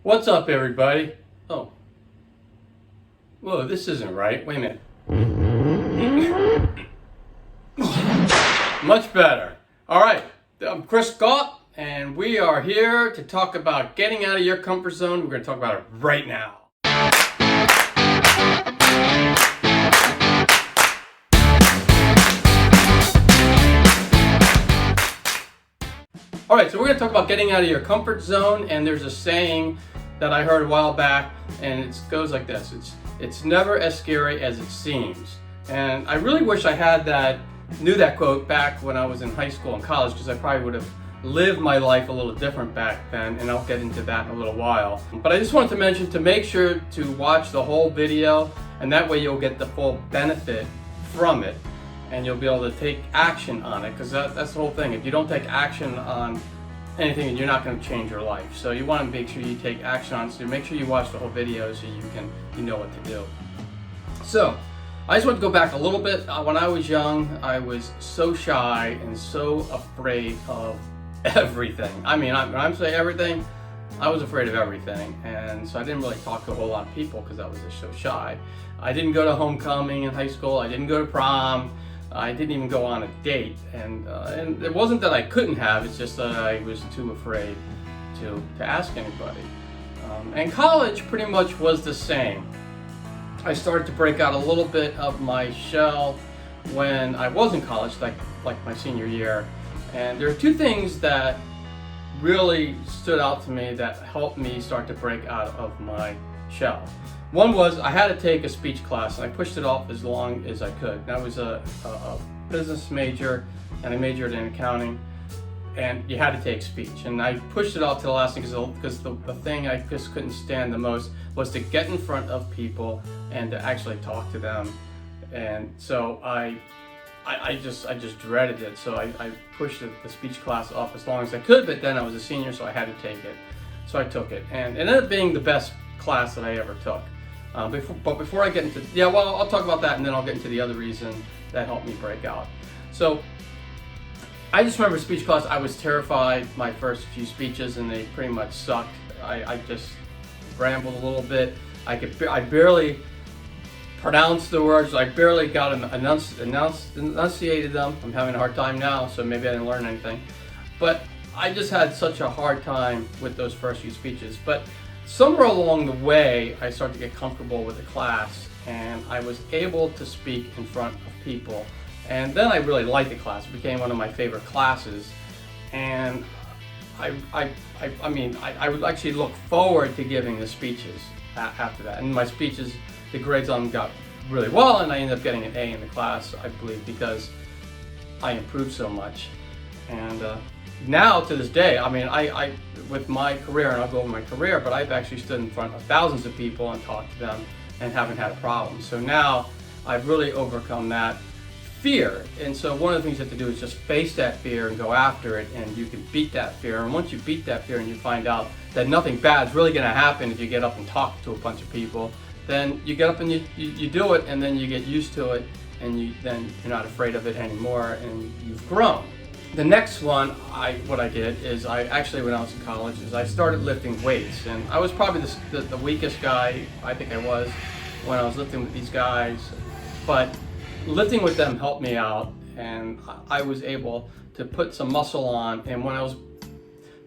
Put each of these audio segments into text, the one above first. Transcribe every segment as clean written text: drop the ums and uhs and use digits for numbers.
What's up, everybody? Oh. Whoa, this isn't right. Wait a minute. Much better. All right. I'm Chris Gault, and we are here to talk about getting out of your comfort zone. We're going to talk about it right now. All right, so we're going to talk about getting out of your comfort zone, and there's a saying that I heard a while back, and it goes like this: it's never as scary as it seems. And I really wish I knew that quote back when I was in high school and college, because I probably would have lived my life a little different back then, and I'll get into that in a little while. But I just wanted to mention to make sure to watch the whole video, and that way you'll get the full benefit from it, and you'll be able to take action on it, because that's the whole thing. If you don't take action on anything, you're not going to change your life. So you want to make sure you take action on it. So make sure you watch the whole video so you know what to do. So I just want to go back a little bit. When I was young, I was so shy and so afraid of everything. I mean, when I'm saying everything, I was afraid of everything, and so I didn't really talk to a whole lot of people because I was just so shy. I didn't go to homecoming in high school. I didn't go to prom. I didn't even go on a date, and it wasn't that I couldn't have, it's just that I was too afraid to ask anybody. And college pretty much was the same. I started to break out a little bit of my shell when I was in college, like my senior year. And there are two things that really stood out to me that helped me start to break out of my shell. One was I had to take a speech class, and I pushed it off as long as I could. That was a business major, and I majored in accounting, and you had to take speech. And I pushed it off to the last thing because the thing I just couldn't stand the most was to get in front of people and to actually talk to them. And so I just dreaded it. So I pushed the speech class off as long as I could, but then I was a senior, so I had to take it. So I took it, and it ended up being the best class that I ever took. Before I get into, I'll talk about that, and then I'll get into the other reason that helped me break out. So I just remember speech class, I was terrified my first few speeches, and they pretty much sucked. I just rambled a little bit. I barely pronounced the words. I barely got enunciated them. I'm having a hard time now, so maybe I didn't learn anything. But I just had such a hard time with those first few speeches. But somewhere along the way, I started to get comfortable with the class, and I was able to speak in front of people. And then I really liked the class. It became one of my favorite classes. And I would actually look forward to giving the speeches after that. And my speeches, the grades on them got really well, and I ended up getting an A in the class, I believe, because I improved so much. And now to this day, I with my career, and I'll go over my career, but I've actually stood in front of thousands of people and talked to them and haven't had a problem. So now I've really overcome that fear. And so one of the things you have to do is just face that fear and go after it, and you can beat that fear. And once you beat that fear and you find out that nothing bad is really going to happen if you get up and talk to a bunch of people, then you get up and you do it, and then you get used to it, and then you're not afraid of it anymore, and you've grown. The next one, what I did is when I was in college, is I started lifting weights. And I was probably the weakest guy, I think I was, when I was lifting with these guys. But lifting with them helped me out, and I was able to put some muscle on. And when I was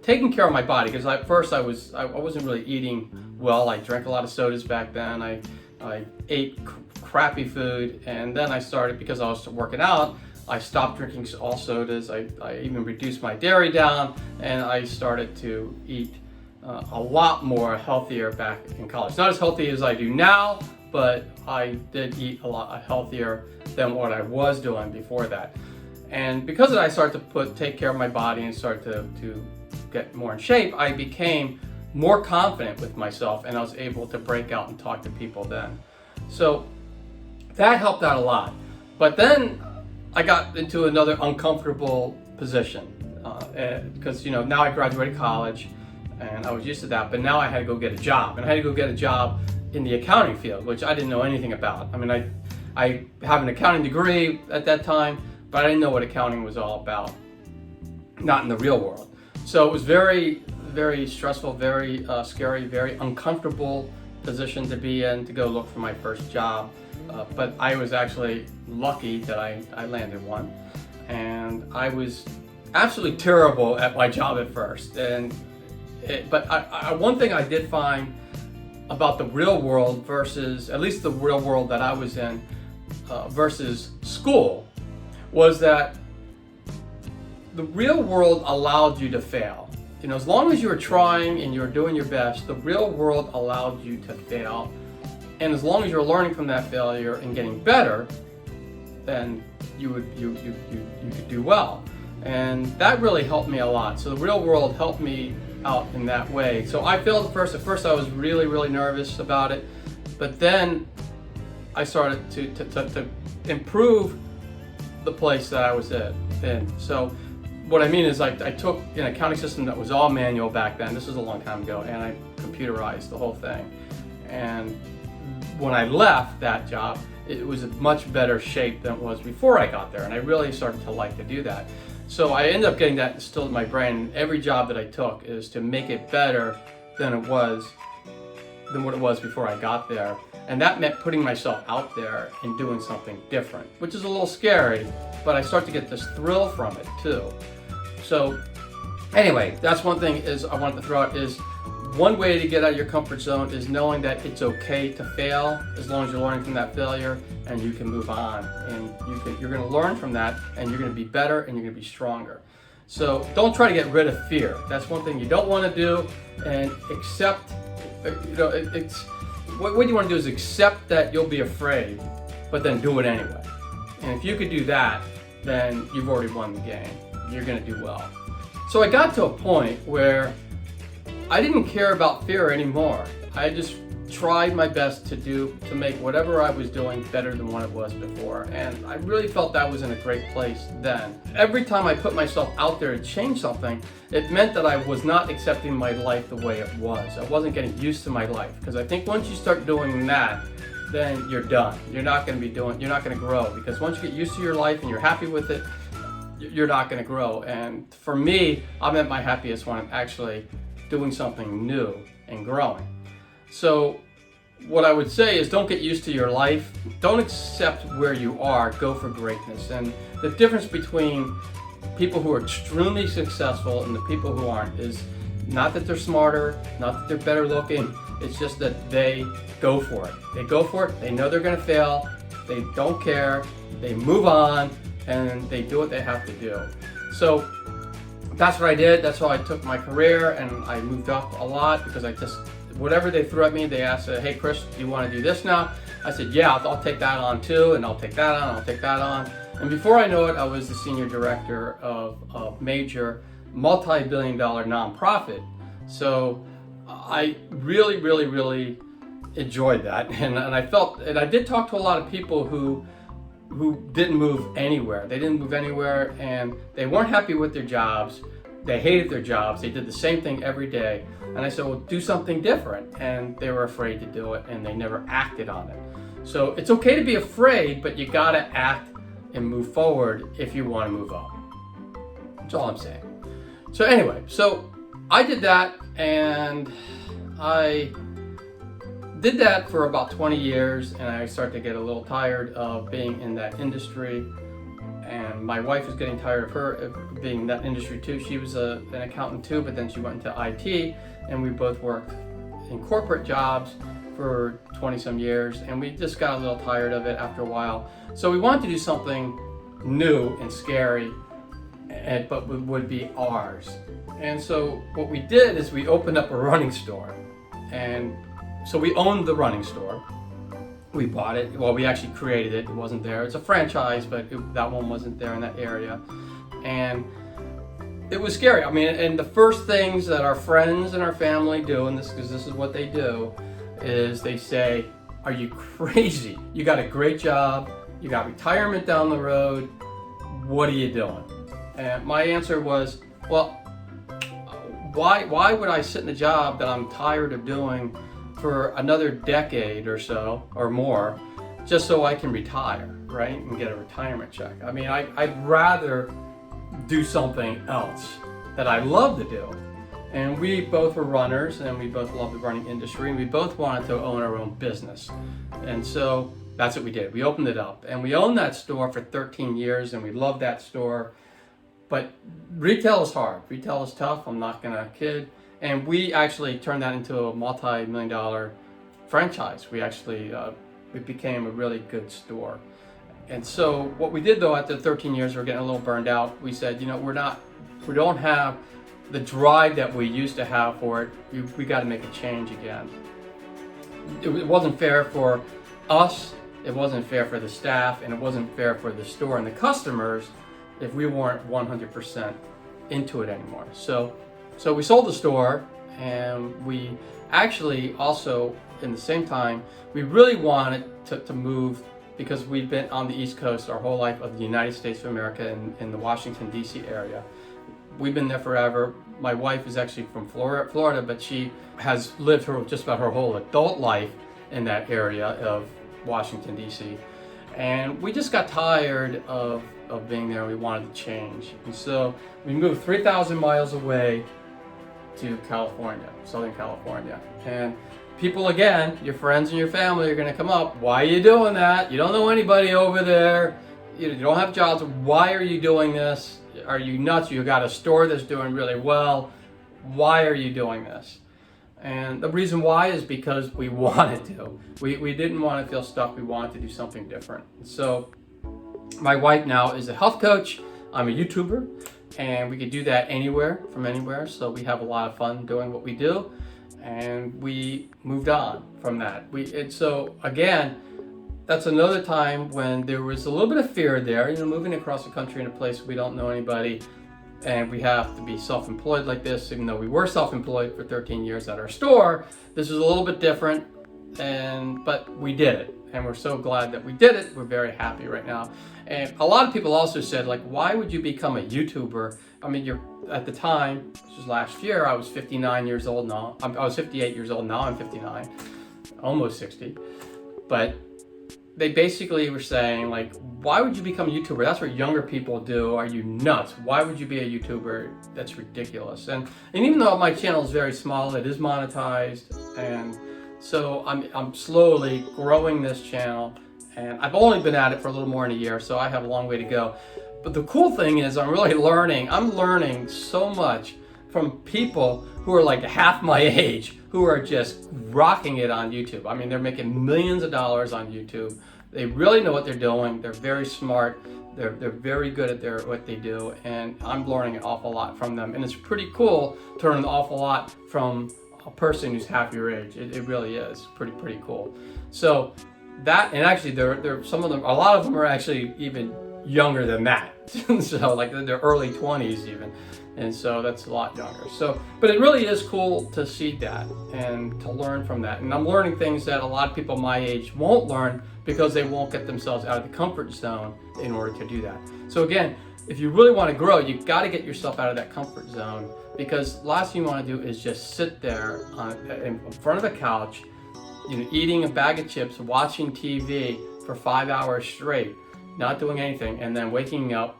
taking care of my body, because at first I wasn't really eating well. I drank a lot of sodas back then. I ate crappy food, and then I started, because I was working out, I stopped drinking all sodas. I even reduced my dairy down, and I started to eat a lot more healthier back in college. Not as healthy as I do now, but I did eat a lot healthier than what I was doing before that. And because of that, I started to take care of my body and started to get more in shape. I became more confident with myself, and I was able to break out and talk to people then. So that helped out a lot. But then I got into another uncomfortable position because now I graduated college, and I was used to that, but now I had to go get a job, and I had to go get a job in the accounting field, which I didn't know anything about. I have an accounting degree at that time, but I didn't know what accounting was all about, not in the real world. So it was very, very stressful, very scary, very uncomfortable position to be in, to go look for my first job. But I was actually lucky that I landed one. And I was absolutely terrible at my job at first. But one thing I did find about the real world versus, at least the real world that I was in, versus school, was that the real world allowed you to fail. You know, as long as you were trying and you were doing your best, the real world allowed you to fail. And as long as you're learning from that failure and getting better, then you could do well. And that really helped me a lot. So the real world helped me out in that way. So I failed at first. At first I was really, really nervous about it. But then I started to improve the place that I was in. So what I mean is, I took an accounting system that was all manual back then. This was a long time ago, and I computerized the whole thing. And when I left that job, it was in much better shape than it was before I got there, and I really started to like to do that. So I ended up getting that instilled in my brain. Every job that I took is to make it better than what it was before I got there. And that meant putting myself out there and doing something different, which is a little scary, but I start to get this thrill from it too. So anyway, that's one thing is I wanted to throw out is, one way to get out of your comfort zone is knowing that it's okay to fail as long as you're learning from that failure, and you can move on, and you're going to learn from that, and you're going to be better, and you're going to be stronger. So don't try to get rid of fear. That's one thing you don't want to do, and accept, what you want to do is accept that you'll be afraid, but then do it anyway. And if you could do that, then you've already won the game. You're going to do well. So I got to a point where I didn't care about fear anymore. I just tried my best to make whatever I was doing better than what it was before. And I really felt that was in a great place then. Every time I put myself out there to change something, it meant that I was not accepting my life the way it was. I wasn't getting used to my life. Because I think once you start doing that, then you're done. You're not going to grow. Because once you get used to your life and you're happy with it, you're not going to grow. And for me, I'm at my happiest when I'm actually doing something new and growing. So what I would say is, don't get used to your life. Don't accept where you are. Go for greatness. And the difference between people who are extremely successful and the people who aren't is not that they're smarter, not that they're better looking. It's just that they go for it. They go for it. They know they're going to fail. They don't care. They move on, and they do what they have to do. So that's what I did. That's how I took my career, and I moved up a lot because whatever they threw at me, they asked, hey Chris, do you want to do this now? I said, yeah, I'll take that on too, and I'll take that on, I'll take that on. And before I know it, I was the senior director of a major multi-billion-dollar nonprofit. So I really, really, really enjoyed that. And I did talk to a lot of people who didn't move anywhere. They didn't move anywhere, and they weren't happy with their jobs. They hated their jobs. They did the same thing every day. And I said, well, do something different. And they were afraid to do it, and they never acted on it. So it's okay to be afraid, but you gotta act and move forward if you want to move up. That's all I'm saying. So anyway, so I did that, and I did that for about 20 years, and I started to get a little tired of being in that industry. And my wife was getting tired of being in that industry too. She was an accountant too, but then she went into IT, and we both worked in corporate jobs for 20 some years, and we just got a little tired of it after a while. So we wanted to do something new and scary, but would be ours. And so what we did is we opened up a running store. And so we owned the running store. We bought it. Well, we actually created it. It wasn't there. It's a franchise, but that one wasn't there in that area. And it was scary. I mean, and the first things that our friends and our family do, and this is what they do, is they say, are you crazy? You got a great job. You got retirement down the road. What are you doing? And my answer was, well, why would I sit in a job that I'm tired of doing for another decade or so or more, just so I can retire, right, and get a retirement check? I mean, I'd rather do something else that I love to do And we both were runners, and we both loved the running industry, and we both wanted to own our own business. And so that's what we did. We opened it up, and we owned that store for 13 years, and we loved that store. But retail is hard. Retail is tough. I'm not gonna kid. And we actually turned that into a multi-million-dollar franchise. We actually it became a really good store. And so what we did though, after 13 years, we're getting a little burned out. We said, we don't have the drive that we used to have for it. We got to make a change again. It wasn't fair for us. It wasn't fair for the staff, and it wasn't fair for the store and the customers if we weren't 100% into it anymore. So we sold the store, and we actually also, in the same time, we really wanted to move, because we've been on the East Coast our whole life of the United States of America in the Washington, D.C. area. We've been there forever. My wife is actually from Florida, but she has lived just about her whole adult life in that area of Washington, D.C. And we just got tired of being there. We wanted to change. And so we moved 3,000 miles away to California, Southern California. And people, again, your friends and your family are going to come up. Why are you doing that? You don't know anybody over there. You don't have jobs. Why are you doing this? Are you nuts? You got a store that's doing really well. Why are you doing this? And the reason why is because we wanted to. We didn't want to feel stuck. We wanted to do something different. So my wife now is a health coach. I'm a YouTuber, and we could do that anywhere, from anywhere. So we have a lot of fun doing what we do, and we moved on from that. So again, that's another time when there was a little bit of fear there, moving across the country in a place we don't know anybody, and we have to be self-employed like this. Even though we were self-employed for 13 years at our store, this is a little bit different, but we did it, and we're so glad that we did it. We're very happy right now. And a lot of people also said, like, why would you become a YouTuber? I mean, at the time, this was last year, I was 59 years old now. I was 58 years old, now I'm 59, almost 60. But they basically were saying, like, why would you become a YouTuber? That's what younger people do. Are you nuts? Why would you be a YouTuber? That's ridiculous. And even though my channel is very small, it is monetized. And so I'm slowly growing this channel. And I've only been at it for a little more than a year, so I have a long way to go. But the cool thing is I'm learning so much from people who are like half my age, who are just rocking it on YouTube. I mean, they're making millions of dollars on YouTube. They really know what they're doing. They're very smart. They're very good at what they do, and I'm learning an awful lot from them. And it's pretty cool to learn an awful lot from a person who's half your age. It really is pretty cool. So that, and actually, some of them, a lot of them are actually even younger than that. So like they're early 20s even. And so that's a lot younger. But it really is cool to see that and to learn from that. And I'm learning things that a lot of people my age won't learn because they won't get themselves out of the comfort zone in order to do that. So again, if you really want to grow, you've got to get yourself out of that comfort zone, because last thing you want to do is just sit there in front of a couch, eating a bag of chips, watching TV for 5 hours straight, not doing anything, and then waking up,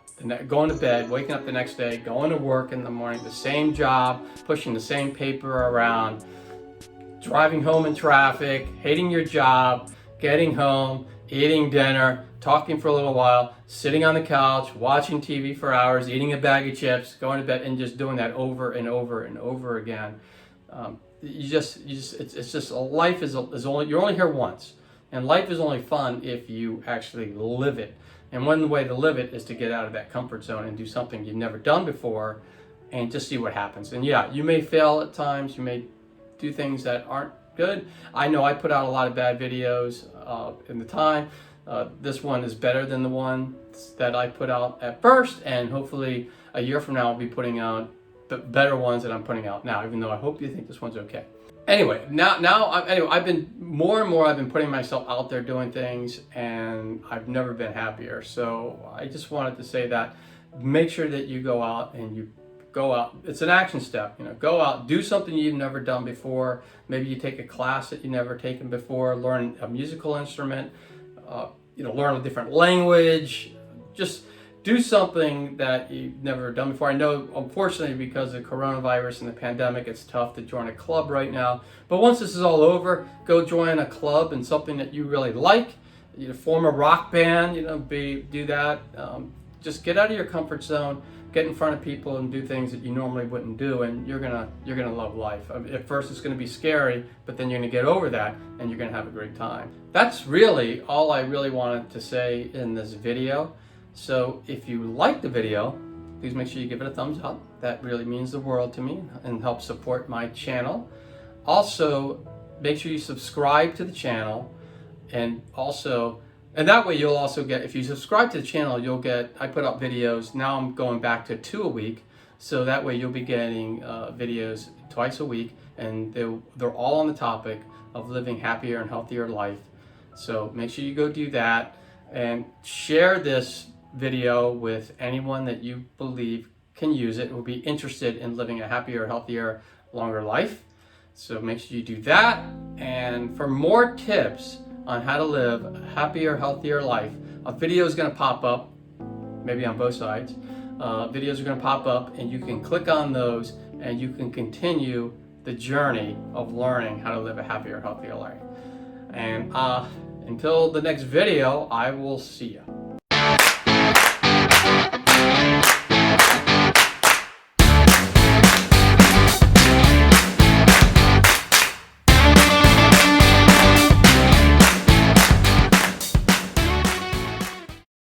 going to bed, waking up the next day, going to work in the morning, the same job, pushing the same paper around, driving home in traffic, hating your job, getting home, eating dinner, talking for a little while, sitting on the couch, watching TV for hours, eating a bag of chips, going to bed, and just doing that over and over and over again. Life is only, you're only here once, and life is only fun if you actually live it. And one way to live it is to get out of that comfort zone and do something you've never done before, and just see what happens. And yeah, you may fail at times, you may do things that aren't good. I know I put out a lot of bad videos in the time. This one is better than the one that I put out at first, and hopefully a year from now I'll be putting out the better ones that I'm putting out now, even though I hope you think this one's okay. Anyway, I've been more and more, I've been putting myself out there doing things, and I've never been happier. So I just wanted to say that, make sure that you go out and you go out. It's an action step, go out, do something you've never done before. Maybe you take a class that you've never taken before, learn a musical instrument, learn a different language. Just do something that you've never done before. I know, unfortunately, because of coronavirus and the pandemic, it's tough to join a club right now. But once this is all over, go join a club and something that you really like. You know, form a rock band. Do that. Just get out of your comfort zone, get in front of people, and do things that you normally wouldn't do, and you're gonna love life. At first, it's gonna be scary, but then you're gonna get over that, and you're gonna have a great time. That's really all I really wanted to say in this video. So if you like the video, please make sure you give it a thumbs up. That really means the world to me and helps support my channel. Also, make sure you subscribe to the channel, and that way you'll also get, if you subscribe to the channel, you'll get, I put up videos, now I'm going back to 2 a week, so that way you'll be getting videos twice a week, and they're all on the topic of living happier and healthier life. So make sure you go do that, and share this video with anyone that you believe can use it, will be interested in living a happier, healthier, longer life. So make sure you do that. And for more tips on how to live a happier, healthier life, a video is going to pop up, maybe on both sides. Videos are going to pop up, and you can click on those, and you can continue the journey of learning how to live a happier, healthier life. And until the next video, I will see you.